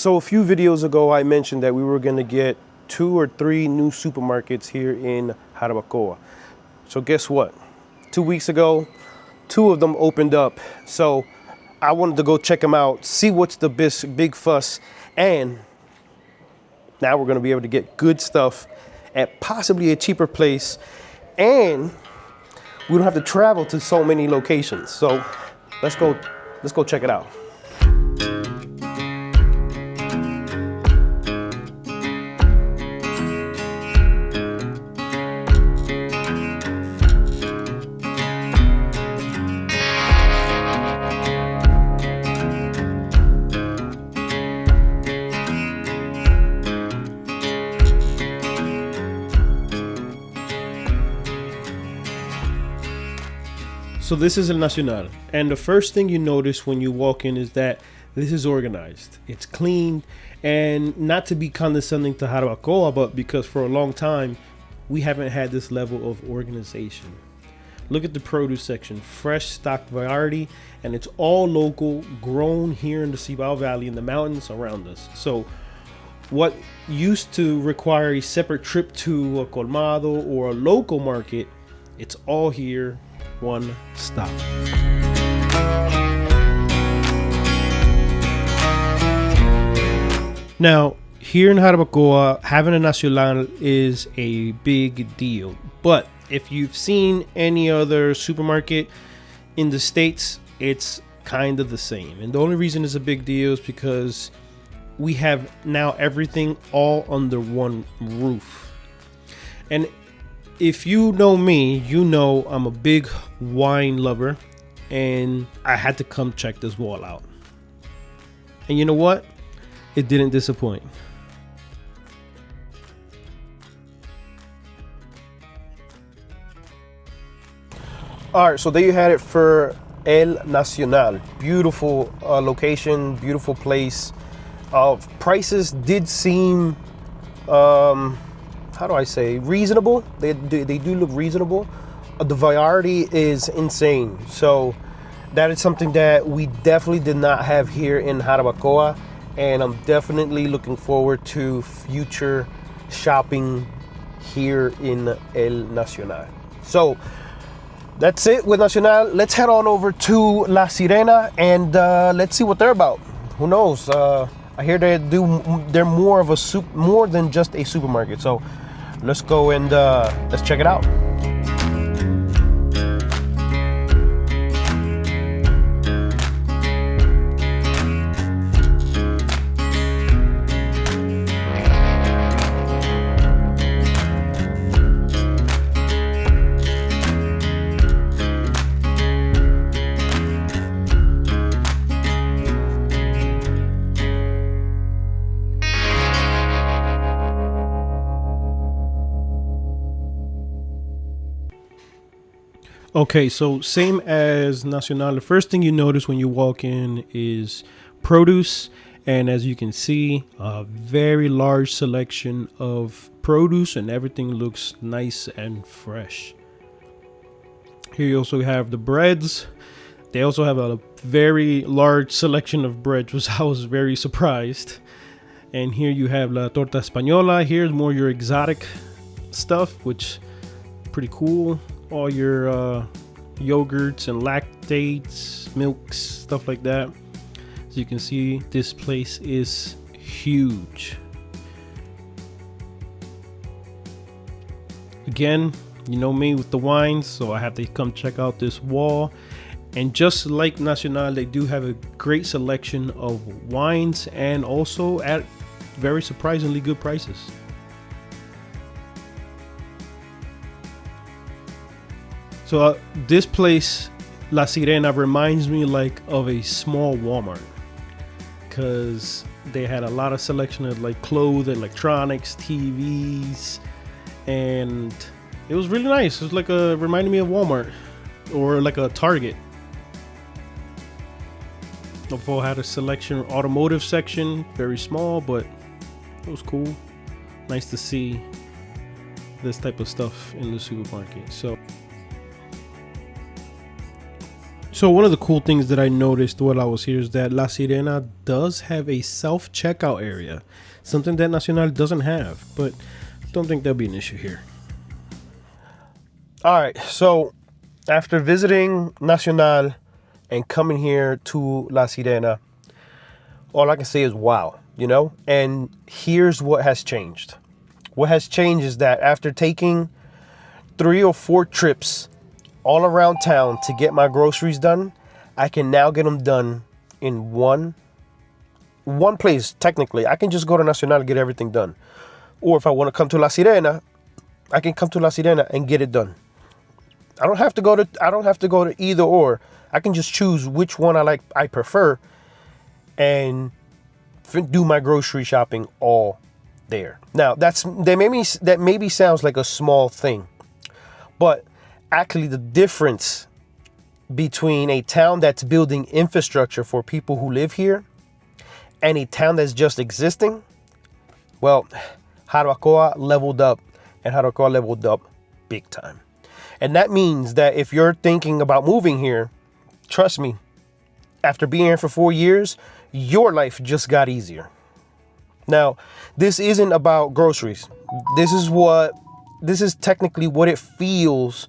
So a few videos ago, I mentioned that we were going to get 2 or 3 new supermarkets here in Jarabacoa. So guess what? 2 weeks ago, 2 of them opened up. So I wanted to go check them out, see what's the big fuss, and now we're going to be able to get good stuff at possibly a cheaper place, and we don't have to travel to so many locations. So let's go check it out. So this is El Nacional, and the first thing you notice when you walk in is that this is organized. It's clean, and not to be condescending to Jarabacoa, but because for a long time we haven't had this level of organization. Look at the produce section, fresh stock variety, and it's all local, grown here in the Cibao Valley in the mountains around us. So what used to require a separate trip to a colmado or a local market, it's all here. One stop. Now, here in Jarabacoa, having a Nacional is a big deal. But if you've seen any other supermarket in the States, it's kind of the same. And the only reason it's a big deal is because we have now everything all under one roof. And if you know me, you know I'm a big wine lover, and I had to come check this wall out. And you know what? It didn't disappoint. All right, so there you had it for El Nacional. Beautiful location, beautiful place. Prices did seem how do I say, reasonable. They do look reasonable. The variety is insane. So that is something that we definitely did not have here in Jarabacoa, and I'm definitely looking forward to future shopping here in El Nacional. So that's it with Nacional. Let's head on over to La Sirena and let's see what they're about. Who knows? I hear they're more than just a supermarket. So let's go and let's check it out. Okay, so same as Nacional, the first thing you notice when you walk in is produce. And as you can see, a very large selection of produce, and everything looks nice and fresh. Here you also have the breads. They also have a very large selection of breads, which I was very surprised. And here you have La Torta Española. Here's more your exotic stuff, which pretty cool. All your yogurts and lactates, milks, stuff like that. As you can see, this place is huge. Again, you know me with the wines, so I have to come check out this wall. And just like Nacional, they do have a great selection of wines, and also at very surprisingly good prices. So this place, La Sirena, reminds me like of a small Walmart, because they had a lot of selection of like clothes, electronics, TVs, and it was really nice. It was like reminded me of Walmart or like a Target. Also had a selection, automotive section, very small, but it was cool. Nice to see this type of stuff in the supermarket. So one of the cool things that I noticed while I was here is that La Sirena does have a self-checkout area, something that Nacional doesn't have, but I don't think that'll be an issue here. All right, so after visiting Nacional and coming here to La Sirena, all I can say is wow, you know? And here's what has changed. What has changed is that after taking 3 or 4 trips all around town to get my groceries done, I can now get them done in one place. Technically, I can just go to Nacional and get everything done. Or if I want to come to La Sirena, I can come to La Sirena and get it done. I don't have to go to either or. I can just choose which one I prefer and do my grocery shopping all there. Now, that maybe sounds like a small thing, but actually the difference between a town that's building infrastructure for people who live here and a town that's just existing, well, Jarabacoa leveled up, and Jarabacoa leveled up big time. And that means that if you're thinking about moving here, trust me, after being here for 4 years, your life just got easier. Now, this isn't about groceries. This is technically what it feels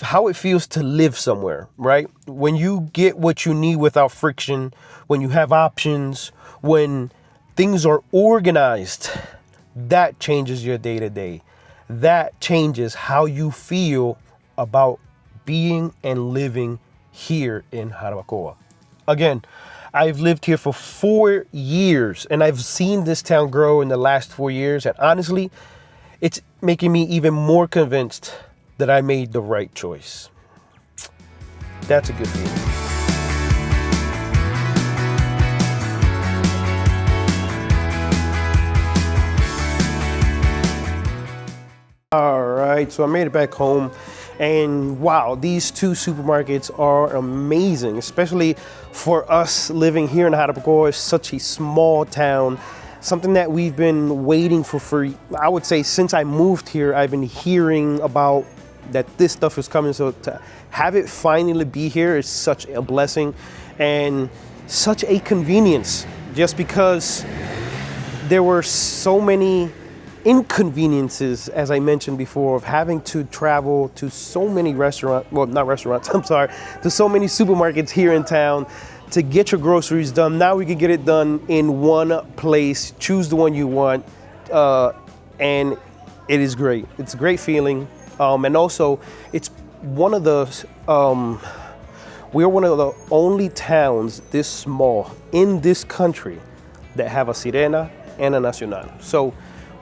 how it feels to live somewhere, right? When you get what you need without friction, when you have options, when things are organized, that changes your day to day. That changes how you feel about being and living here in Jarabacoa. Again, I've lived here for 4 years and I've seen this town grow in the last 4 years. And honestly, it's making me even more convinced that I made the right choice. That's a good feeling. All right, so I made it back home, and wow, these 2 supermarkets are amazing, especially for us living here in Jarabacoa. It's such a small town, something that we've been waiting for, I would say, since I moved here. I've been hearing about that this stuff is coming, so to have it finally be here is such a blessing and such a convenience, just because there were so many inconveniences, as I mentioned before, of having to travel to so many to so many supermarkets here in town to get your groceries done. Now we can get it done in one place, choose the one you want, and it is great. It's a great feeling. And also, it's one of the, we are one of the only towns this small in this country that have a Sirena and a Nacional. So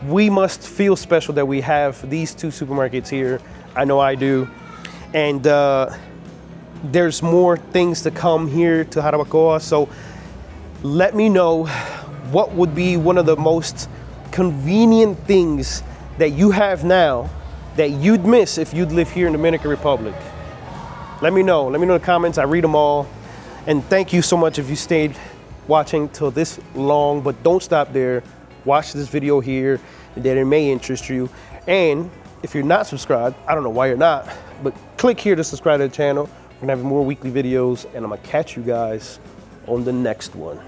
we must feel special that we have these 2 supermarkets here. I know I do. And there's more things to come here to Jarabacoa. So let me know what would be one of the most convenient things that you have now that you'd miss if you'd live here in the Dominican Republic. Let me know. Let me know in the comments. I read them all. And thank you so much if you stayed watching till this long, but don't stop there. Watch this video here that it may interest you. And if you're not subscribed, I don't know why you're not, but click here to subscribe to the channel. We're gonna have more weekly videos, and I'm gonna catch you guys on the next one.